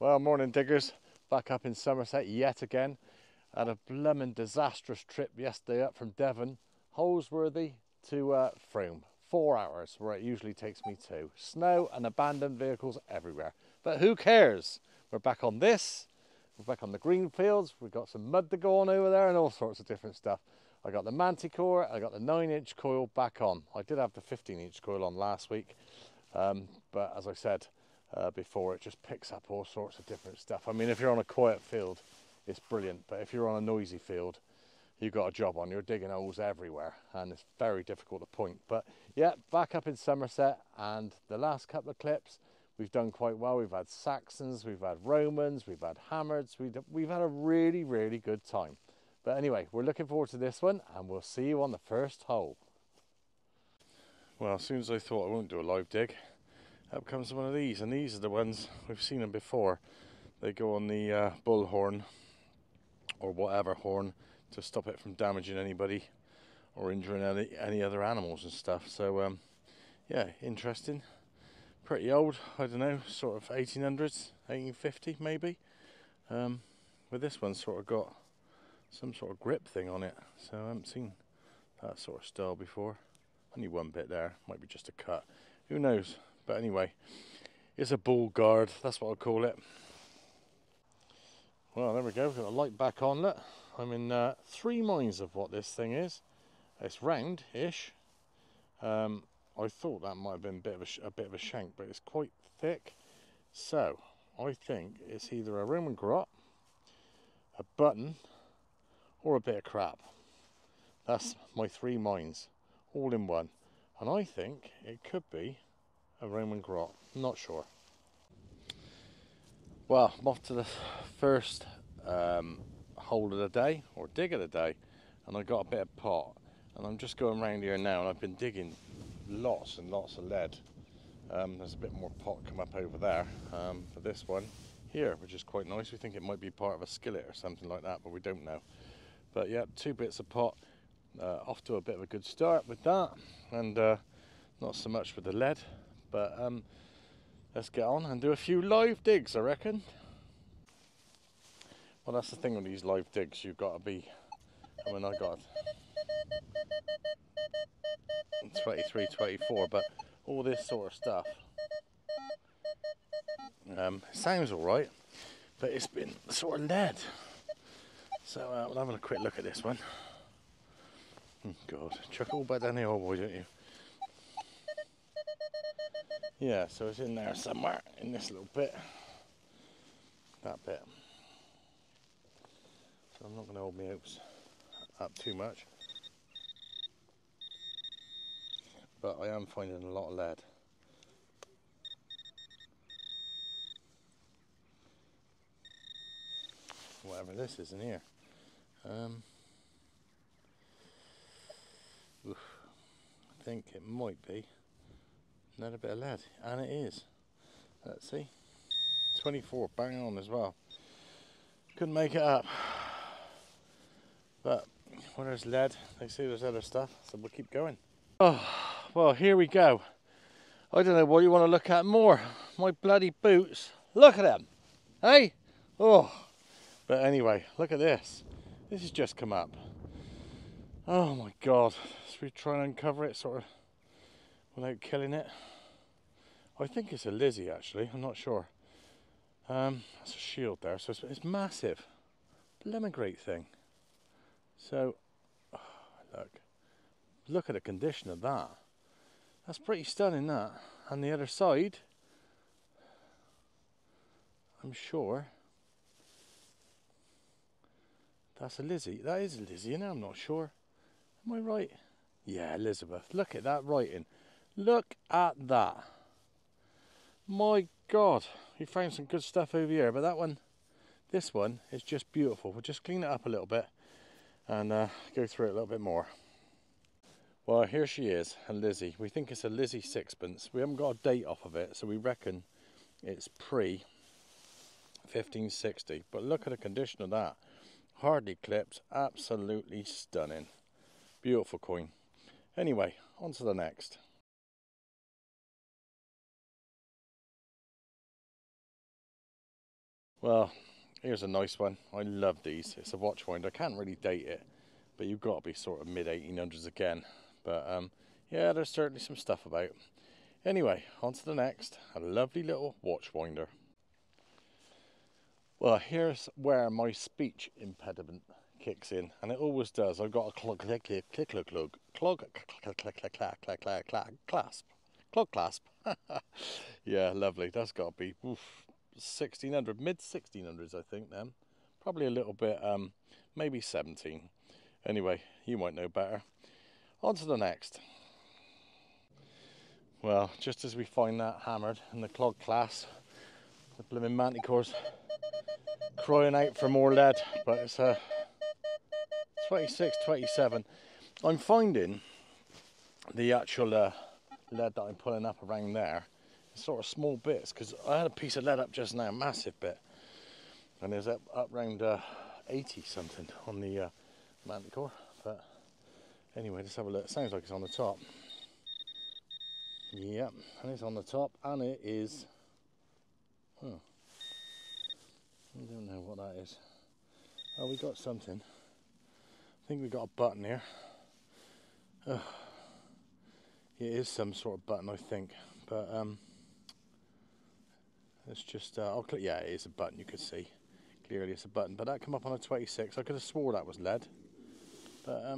Well, morning diggers, back up in Somerset yet again. Had a blooming disastrous trip yesterday up from Devon, Holsworthy to Frome. 4 hours where it usually takes me 2. Snow and abandoned vehicles everywhere. But who cares? We're back on this, we're back on the green fields, we've got some mud to go on over there and all sorts of different stuff. I got the Manticore, I got the 9-inch coil back on. I did have the 15-inch coil on last week, but as I said, before, it just picks up all sorts of different stuff. I mean, if you're on a quiet field, it's brilliant, but if you're on a noisy field, you've got a job on. You're digging holes everywhere, and it's very difficult to point. But yeah, back up in Somerset, and the last couple of clips, we've done quite well. We've had Saxons, we've had Romans, we've had Hammards. We've had a really, really good time. But anyway, we're looking forward to this one, and we'll see you on the first hole. Well, as soon as I thought I won't do a live dig, up comes one of these, and these are the ones, we've seen them before. They go on the bullhorn or whatever horn to stop it from damaging anybody or injuring any other animals and stuff. So yeah, interesting. Pretty old, I don't know, sort of 1800s, 1850 maybe. But this one's sort of got some sort of grip thing on it, so I haven't seen that sort of style before. Only one bit there, might be just a cut, who knows. But anyway, it's a bull guard, that's what I call it. Well, there we go, we've got the light back on. Look, I'm in 3 minds of what this thing is. It's round-ish. I thought that might have been a bit of a shank, but it's quite thick. So, I think it's either a Roman grot, a button, or a bit of crap. That's my 3 minds, all in one. And I think it could be a Roman grot, not sure. Well, I'm off to the first hole of the day, or dig of the day, and I got a bit of pot, and I'm just going around here now, and I've been digging lots and lots of lead. There's a bit more pot come up over there for this one here, which is quite nice. We think it might be part of a skillet or something like that, but we don't know. But yeah, 2 bits of pot, off to a bit of a good start with that, and not so much with the lead, but let's get on and do a few live digs, I reckon. Well, that's the thing with these live digs, you've got to be, I mean, I got 23, 24, but all this sort of stuff, sounds alright, but it's been sort of lead. So we'll have a quick look at this one. Oh God, chuck it all back down the old boy, don't you? Yeah, so it's in there somewhere, in this little bit, that bit. So I'm not going to hold my hopes up too much, but I am finding a lot of lead. Whatever this is in here. I think it might be another bit of lead, and it is. Let's see, 24, bang on as well. Couldn't make it up, but when there's lead, they say there's other stuff, so we'll keep going. Oh, well, here we go. I don't know what you want to look at more. My bloody boots. Look at them, hey? Oh, but anyway, look at this. This has just come up. Oh my God. Should we try and uncover it sort of without killing it? I think it's a Lizzie actually, I'm not sure. That's a shield there, so it's massive. Blooming great thing. So, oh, look at the condition of that. That's pretty stunning, that. And the other side, I'm sure that's a Lizzie. That is a Lizzie, and I'm not sure. Am I right? Yeah, Elizabeth. Look at that writing. Look at that. My God, we found some good stuff over here, but that one, this one is just beautiful. We'll just clean it up a little bit and go through it a little bit more. Well, here she is, a Lizzie. We think it's a Lizzie sixpence. We haven't got a date off of it, so we reckon it's pre-1560. But look at the condition of that. Hardly clipped, absolutely stunning. Beautiful coin. Anyway, on to the next. Well, here's a nice one. I love these. It's a watch winder. I can't really date it, but you've got to be sort of mid-1800s again. But yeah, there's certainly some stuff about. Anyway, on to the next. A lovely little watch winder. Well, here's where my speech impediment kicks in, and it always does. I've got a clog clasp. Clog clasp. Yeah, lovely. That's got to be 1600, mid 1600s, I think. Then probably a little bit, maybe 17. Anyway, you might know better. On to the next. Well, just as we find that hammered in the clog clasp, the blooming Manticore's crying out for more lead, but it's a 26, 27. I'm finding the actual lead that I'm pulling up around there is sort of small bits, because I had a piece of lead up just now, massive bit, and there's up around 80 something on the Manticore. But anyway, let's have a look. It sounds like it's on the top. Yep, and it's on the top, and it is. I don't know what that is. Oh, we got something. I think we got a button here. It is some sort of button, I think, but it's just. I'll click. Yeah, it is a button. You could see clearly it's a button, but that come up on a 26. I could have swore that was lead, but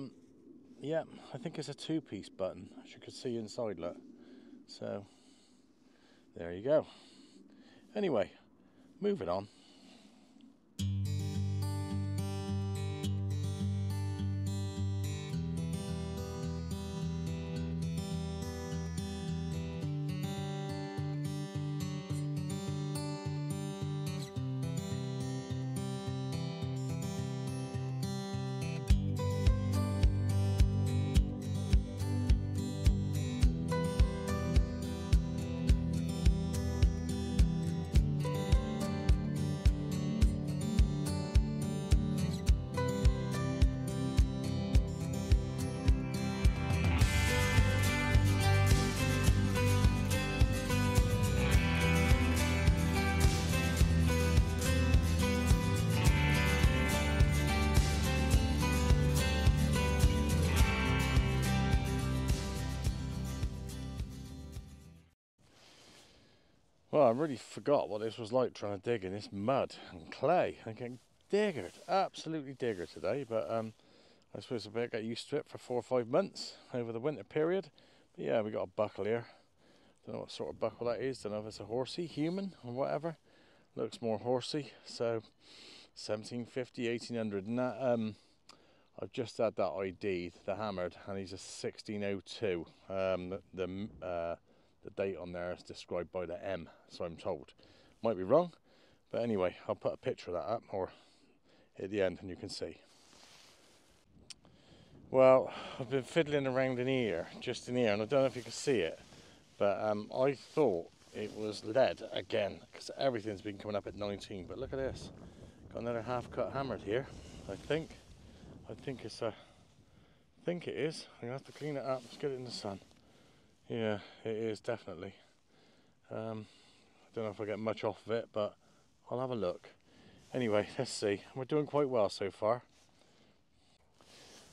yeah, I think it's a two-piece button, as you could see inside. Look, so there you go. Anyway, moving on. Well, I really forgot what this was like trying to dig in this mud and clay. I'm getting diggered, absolutely diggered today, but I suppose I better get used to it for 4 or 5 months over the winter period. But yeah, we got a buckle here. Don't know what sort of buckle that is. Don't know if it's a horsey, human, or whatever. Looks more horsey. So 1750, 1800, and that I've just had that ID, the hammered, and he's a 1602. The date on there is described by the M, so I'm told. Might be wrong, but anyway, I'll put a picture of that up or at the end and you can see. Well, I've been fiddling around in here, just in here, and I don't know if you can see it, but I thought it was lead again, because everything's been coming up at 19, but look at this. Got another half cut hammered here, I think. I think it is. I'm gonna have to clean it up, let's get it in the sun. Yeah, it is definitely. I don't know if I get much off of it, but I'll have a look. Anyway, let's see. We're doing quite well so far.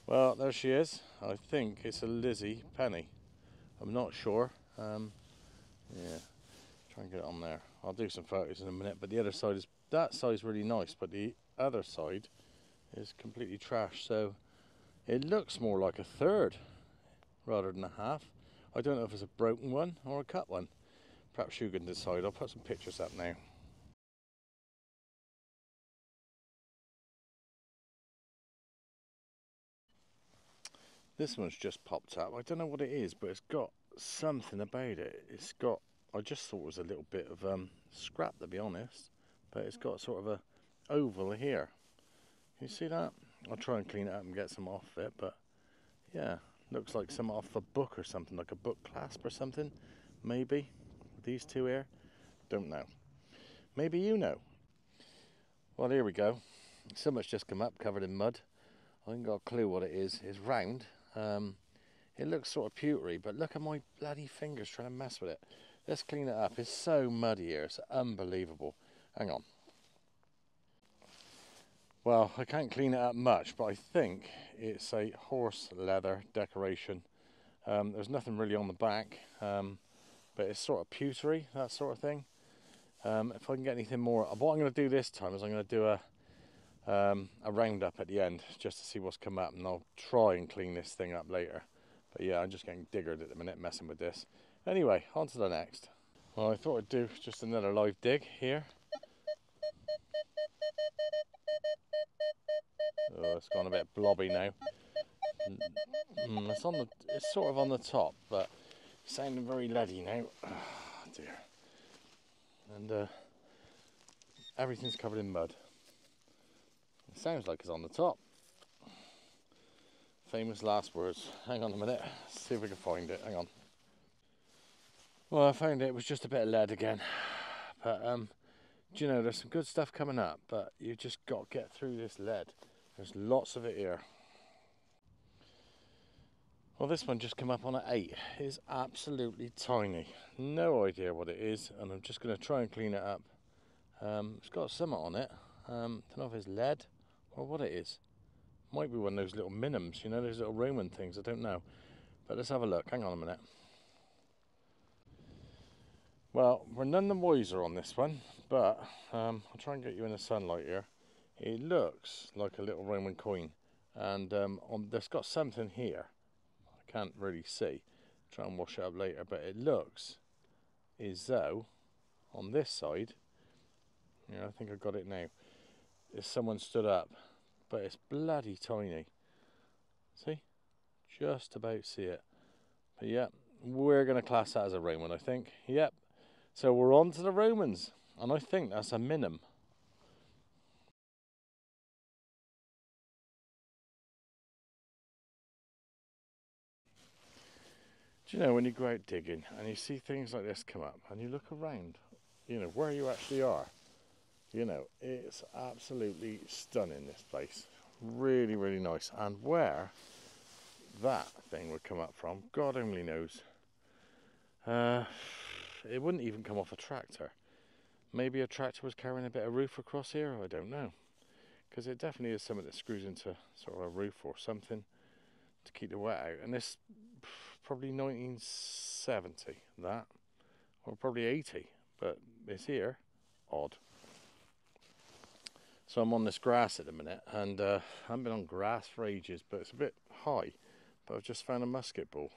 Well, there she is. I think it's a Lizzie penny. I'm not sure. Yeah, try and get it on there. I'll do some photos in a minute, but the other side is, that side's really nice, but the other side is completely trash. So it looks more like a third rather than a half. I don't know if it's a broken one or a cut one. Perhaps you can decide. I'll put some pictures up now. This one's just popped up. I don't know what it is, but it's got something about it. It's got, I just thought it was a little bit of scrap, to be honest, but it's got sort of a oval here. Can you see that? I'll try and clean it up and get some off it, but yeah, looks like some off a book or something, like a book clasp or something, maybe. These two here, don't know. Maybe you know. Well, here we go. So much just come up, covered in mud. I ain't got a clue what it is. It's round. It looks sort of pewtery, but look at my bloody fingers trying to mess with it. Let's clean it up. It's so muddy here. It's unbelievable. Hang on. Well, I can't clean it up much, but I think it's a horse leather decoration. There's nothing really on the back, but it's sort of pewtery, that sort of thing. If I can get anything more, what I'm going to do this time is I'm going to do a roundup at the end just to see what's come up, and I'll try and clean this thing up later. But yeah, I'm just getting diggered at the minute messing with this. Anyway, on to the next. Well, I thought I'd do just another live dig here. Oh, it's gone a bit blobby now. It's sort of on the top, but sounding very leady now. Oh dear. And everything's covered in mud. It sounds like it's on the top. Famous last words. Hang on a minute, see if we can find it. Hang on. Well, I found it was just a bit of lead again. But do you know, there's some good stuff coming up, but you just got to get through this lead. There's lots of it here. Well, this one just came up on an 8. It's absolutely tiny. No idea what it is, and I'm just going to try and clean it up. It's got something on it. Don't know if it's lead or what it is. Might be one of those little minims, you know, those little Roman things, I don't know. But let's have a look. Hang on a minute. Well, we're none the wiser on this one, but I'll try and get you in the sunlight here. It looks like a little Roman coin, and there's got something here. I can't really see. Try and wash it up later, but it looks as though on this side, yeah, I think I got it now, is someone stood up, but it's bloody tiny. See? Just about see it. But yeah, we're going to class that as a Roman, I think. Yep. So we're on to the Romans, and I think that's a minim. Do you know, when you go out digging and you see things like this come up and you look around, you know, where you actually are, you know, it's absolutely stunning, this place. Really, really nice. And where that thing would come up from, God only knows. It wouldn't even come off a tractor. Maybe a tractor was carrying a bit of roof across here, I don't know. Because it definitely is something that screws into sort of a roof or something to keep the wet out. And this probably 1970, that, or probably 80, but it's here. Odd. So I'm on this grass at the minute, and I haven't been on grass for ages, but it's a bit high. But I've just found a musket ball.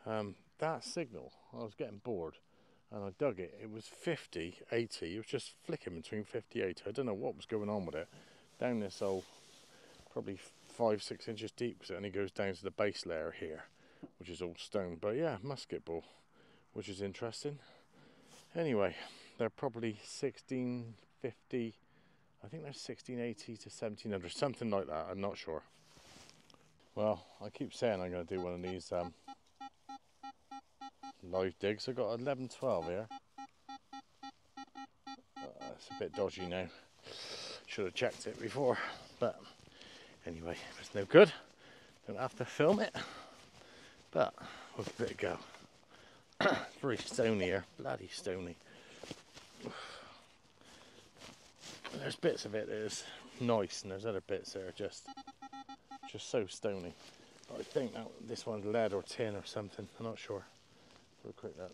That signal, I was getting bored, and I dug it. It was 50, 80. It was just flicking between 50 and 80. I don't know what was going on with it. Down this hole, probably 5-6 inches deep, because it only goes down to the base layer here, which is all stone. But yeah, musket ball, which is interesting. Anyway, they're probably 1650. I think they're 1680 to 1700, something like that. I'm not sure. Well, I keep saying I'm going to do one of these live digs. I've got 1112 here. It's a bit dodgy now. Should have checked it before, but anyway, it's no good. Don't have to film it, but we'll give it a go. It's very stony here, bloody stony. There's bits of it that is nice, and there's other bits that are just so stony. But I think that this one's lead or tin or something. I'm not sure. Have a quick look.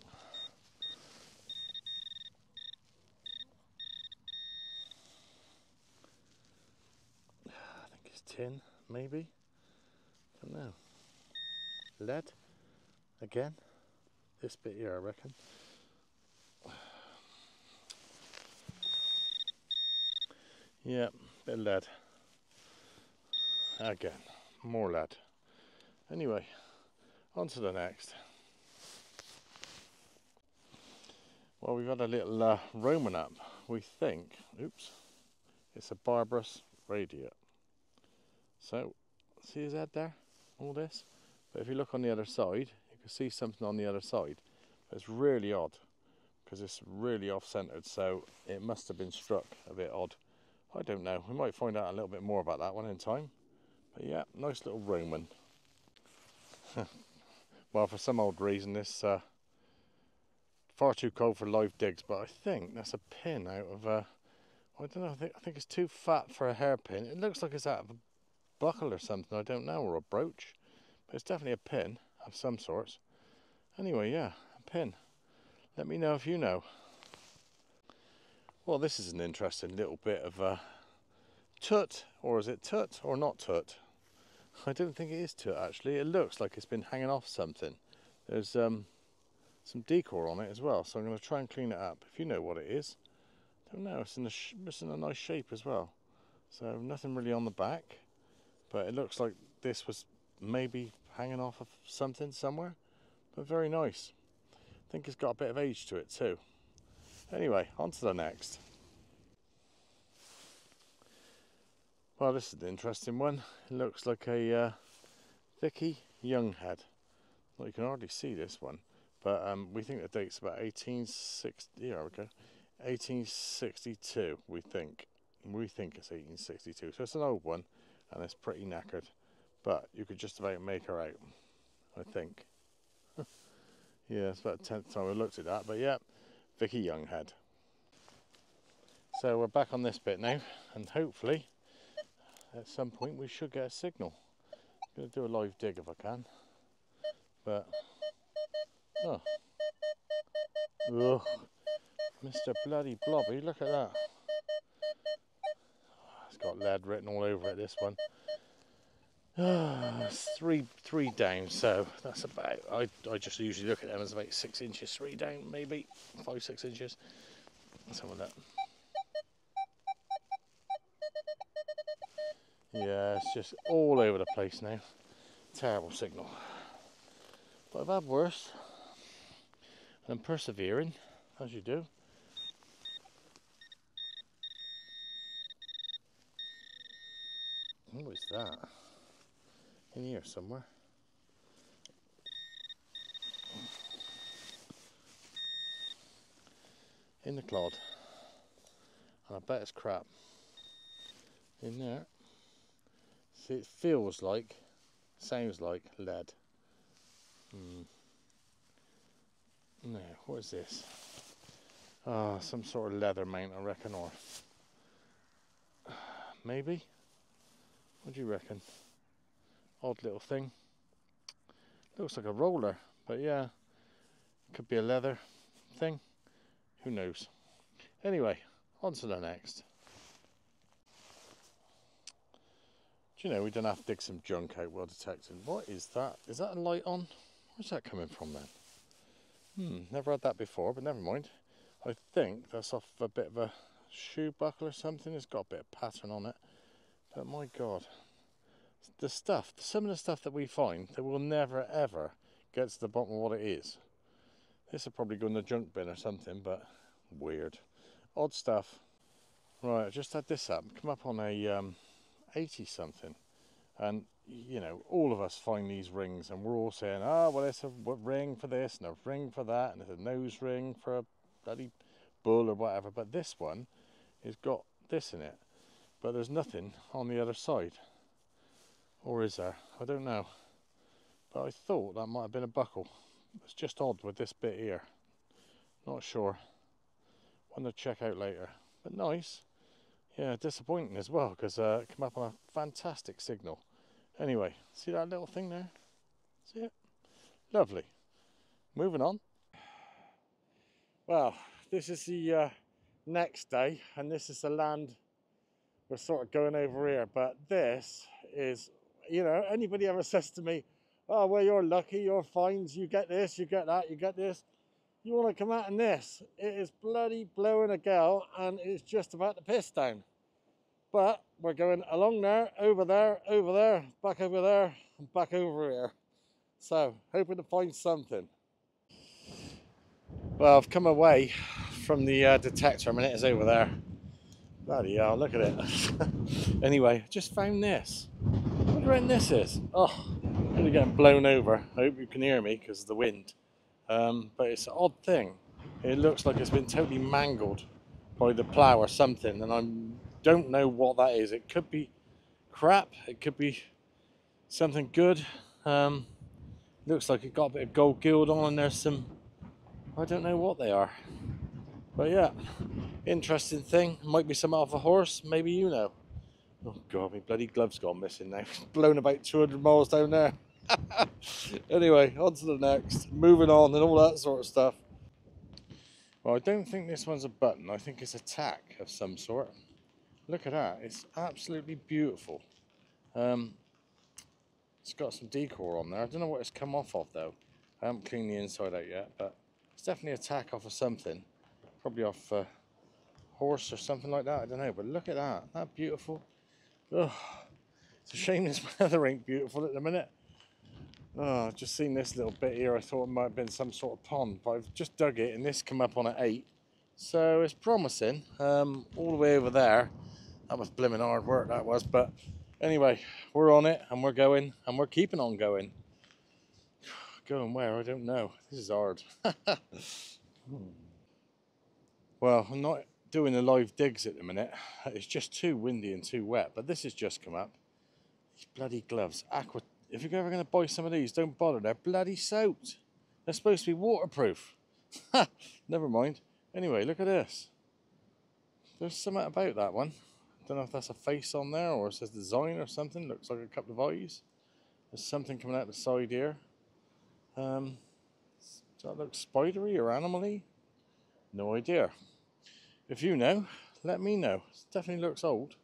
I think it's tin, maybe. I don't know. Lead again. This bit here, I reckon. Yeah, bit of lead. Again, more lead. Anyway, on to the next. Well, we've got a little Roman up. We think, oops, it's a barbarous radiate. So, see his head there? All this? But if you look on the other side, you can see something on the other side. It's really odd, because it's really off-centered, so it must have been struck a bit odd. I don't know. We might find out a little bit more about that one in time. But yeah, nice little Roman. Well, for some odd reason, this far too cold for live digs, but I think that's a pin out of I don't know, I think it's too fat for a hairpin. It looks like it's out of a buckle or something, I don't know, or a brooch. But it's definitely a pin of some sorts. Anyway, yeah, a pin. Let me know if you know. Well, this is an interesting little bit of tut, or is it tut or not tut? I don't think it is tut actually. It looks like it's been hanging off something. There's some decor on it as well, so I'm going to try and clean it up. If you know what it is, I don't know. It's in a nice shape as well. So nothing really on the back, but it looks like this was maybe hanging off of something somewhere. But very nice. I think it's got a bit of age to it too. Anyway, on to the next. Well, this is an interesting one. It looks like a Vicky Young head. Well, you can hardly see this one, but we think the date's about 1860. Here we go, 1862. We think it's 1862. So it's an old one, and it's pretty knackered, but you could just about make her out, I think. Yeah, it's about the 10th time we looked at that, but yeah, Vicky Young head. So we're back on this bit now, and hopefully at some point we should get a signal. I'm going to do a live dig if I can, but oh, ugh, Mr. Bloody Blobby, look at that. It's got lead written all over it, this one. It's three down, so that's about, I just usually look at them as about 6 inches, 3 down, maybe 5-6 inches. Let's have a look. Yeah, it's just all over the place now. Terrible signal. But I've had worse. And I'm persevering, as you do. What is that? In here somewhere. In the clod. And I bet it's crap. In there. See, it feels like, sounds like lead. No, what is this? Ah, some sort of leather mount, I reckon, or maybe? What do you reckon? Odd little thing. Looks like a roller, but yeah, could be a leather thing. Who knows? Anyway, on to the next. Do you know, we don't have to dig some junk out while detecting. What is that? Is that a light on? Where's that coming from then? Never had that before, but never mind. I think that's off a bit of a shoe buckle or something. It's got a bit of pattern on it. But my God, the stuff, some of the stuff that we find, that we'll never ever get to the bottom of what it is. This will probably go in the junk bin or something, but weird. Odd stuff. Right, I just had this up. Come up on a 80 something. And, you know, all of us find these rings and we're all saying, oh, well, it's a ring for this and a ring for that and it's a nose ring for a bloody bull or whatever. But this one has got this in it. But there's nothing on the other side. Or is there? I don't know. But I thought that might have been a buckle. It's just odd with this bit here. Not sure. One to check out later. But nice. Yeah, disappointing as well because it came up on a fantastic signal. Anyway, see that little thing there? See it? Lovely. Moving on. Well, this is the next day, and this is the land we're sort of going over here. But this is, you know, anybody ever says to me, oh, well, you're lucky, you're fines, you get this, you get that, you get this. You want to come out in this? It is bloody blowing a gale, and it's just about to piss down. But we're going along there, over there, back over there, and back over here. So, hoping to find something. Well, I've come away from the detector. I mean, it is over there. Bloody hell, look at it. Anyway, just found this. What do you reckon this is? Oh, I'm really getting blown over. I hope you can hear me because of the wind. But it's an odd thing. It looks like it's been totally mangled by the plough or something, and I don't know what that is. It could be crap. It could be something good. Looks like it got a bit of gold gild on, and there's some, I don't know what they are. But yeah, interesting thing. Might be some off a horse, maybe you know. Oh god, my bloody glove's gone missing now. Blown about 200 miles down there. Anyway, on to the next. Moving on and all that sort of stuff. Well, I don't think this one's a button. I think it's a tack of some sort. Look at that. It's absolutely beautiful. It's got some decor on there. I don't know what it's come off of though. I haven't cleaned the inside out yet, but it's definitely a tack off of something. Probably off a horse or something like that. I don't know, but look at that. Isn't that beautiful? Oh, it's a shame this weather ain't beautiful at the minute. Oh, I've just seen this little bit here. I thought it might have been some sort of pond, but I've just dug it and this come up on at 8. So it's promising. All the way over there. That was blimmin' hard work, that was. But anyway, we're on it and we're going and we're keeping on going. Going where? I don't know. This is hard. Well, I'm not doing the live digs at the minute. It's just too windy and too wet. But this has just come up. These bloody gloves. Aqua. If you're ever going to buy some of these, don't bother. They're bloody soaked. They're supposed to be waterproof. Never mind. Anyway, look at this. There's something about that one. Don't know if that's a face on there or it says design or something. Looks like a couple of eyes. There's something coming out the side here. Does that look spidery or animal-y? No idea. If you know, let me know. It definitely looks old.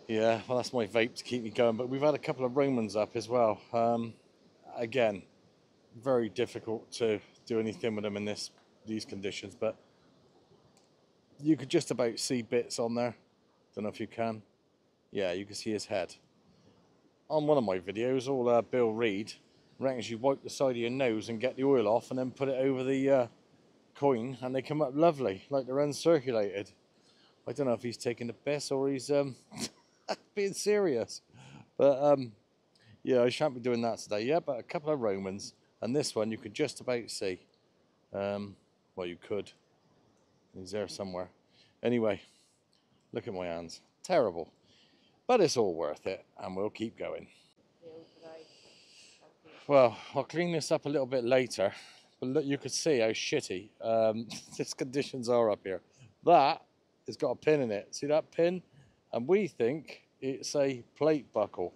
Yeah, well, that's my vape to keep me going. But we've had a couple of Romans up as well. Again, very difficult to do anything with them in these conditions. But you could just about see bits on there. Don't know if you can. Yeah, you can see his head. On one of my videos, all Bill Reed reckons you wipe the side of your nose and get the oil off and then put it over the coin and they come up lovely, like they're uncirculated. I don't know if he's taking the piss or he's being serious. But yeah, I shan't be doing that today. Yeah, but a couple of Romans and this one you could just about see. Well, you could. He's there somewhere. Anyway, look at my hands. Terrible. But it's all worth it, and we'll keep going. Well, I'll clean this up a little bit later, but look, you could see how shitty these conditions are up here. That has got a pin in it. See that pin? And we think it's a plate buckle.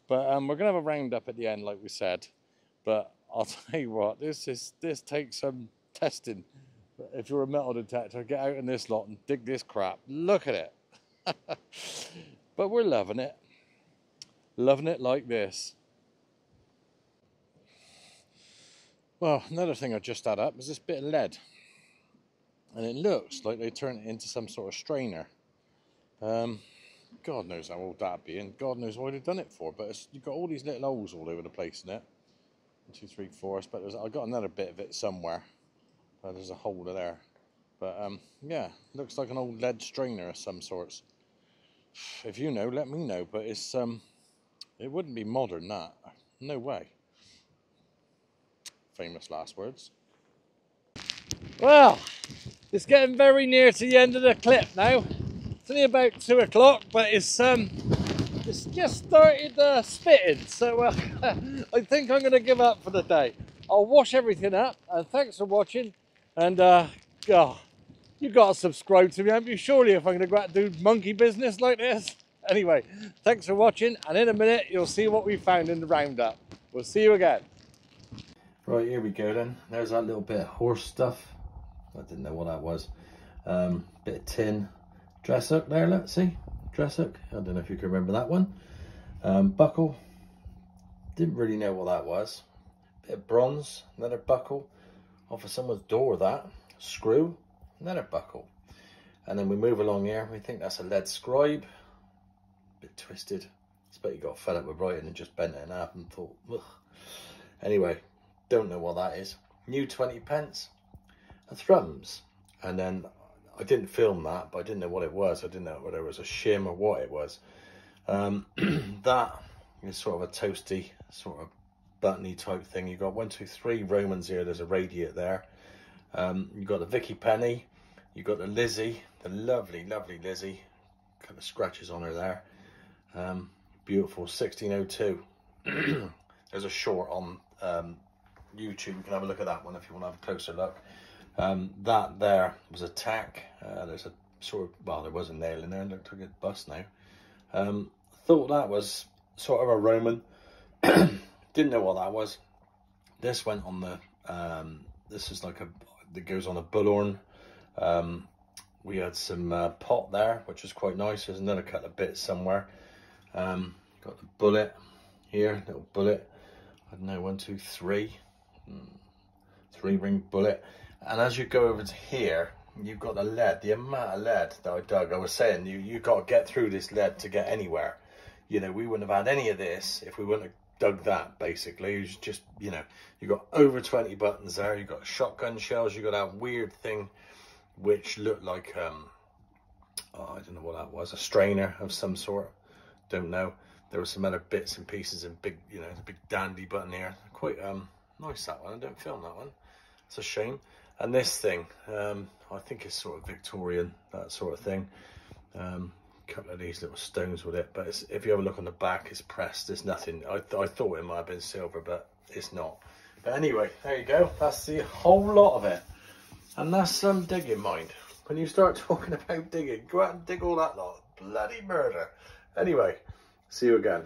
But we're going to have a roundup at the end, like we said. But I'll tell you what, this takes some testing. If you're a metal detector, get out in this lot and dig this crap. Look at it. But we're loving it. Loving it like this. Well, another thing I just had up is this bit of lead. And it looks like they turned it into some sort of strainer. God knows how old that'd be, and God knows why they've done it for. But you've got all these little holes all over the place in it. 1, 2, 3, 4. But I got another bit of it somewhere. There's a hole there. But yeah, looks like an old lead strainer of some sorts. If you know, let me know. But it's it wouldn't be modern, that. No way. Famous last words. Well, it's getting very near to the end of the clip now. It's only about 2 o'clock, but it's just started spitting. So I think I'm going to give up for the day. I'll wash everything up, and thanks for watching. And God, you got to subscribe to me, haven't you? Surely, if I'm going to go out and do monkey business like this. Anyway, thanks for watching, and in a minute you'll see what we found in the roundup. We'll see you again. Right, here we go then. There's that little bit of horse stuff. I didn't know what that was. Bit of tin. Dress hook there, let's see. Dress hook. I don't know if you can remember that one. Buckle. Didn't really know what that was. Bit of bronze. Another buckle. Off of someone's door, that. Screw. Another buckle. And then we move along here. We think that's a lead scribe. Bit twisted. I bet you got fed up with writing and just bent it in half and thought, ugh. Anyway, don't know what that is. New 20p. A thrums. And then I didn't film that, but I didn't know what it was. I didn't know whether it was a shim or what it was. That is sort of a toasty, sort of buttony type thing. You've got 1, 2, 3 Romans here. There's a radiate there. You've got the Vicky Penny. You've got the Lizzie, the lovely, lovely Lizzie. Couple of scratches on her there. Beautiful, 1602. There's a short on YouTube. You can have a look at that one if you want to have a closer look. That there was a tack. There's a sort of, well, there was a nail in there. It looked like a bust now. Thought that was sort of a Roman. Didn't know what that was. This went on the, this is like a, that goes on a bullhorn. We had some pot there, which was quite nice. There's another couple of bits somewhere. Got the bullet here, little bullet. I don't know, 1, 2, 3. 3-ring bullet. And as you go over to here, you've got the lead, the amount of lead that I dug. I was saying, you got to get through this lead to get anywhere. You know, we wouldn't have had any of this if we wouldn't have dug that, basically. It was just, you know, you got over 20 buttons there. You got shotgun shells. You got that weird thing which looked like, oh, I don't know what that was, a strainer of some sort. Don't know. There were some other bits and pieces and big, you know, a big dandy button here. Quite nice, that one. I don't film that one. It's a shame. And this thing, I think it's sort of Victorian, that sort of thing. Couple of these little stones with it, but it's, if you have a look on the back, it's pressed. There's nothing. I thought it might have been silver, but it's not. But anyway, there you go. That's the whole lot of it. And that's some digging, mind. When you start talking about digging, go out and dig all that lot. Bloody murder. Anyway, see you again.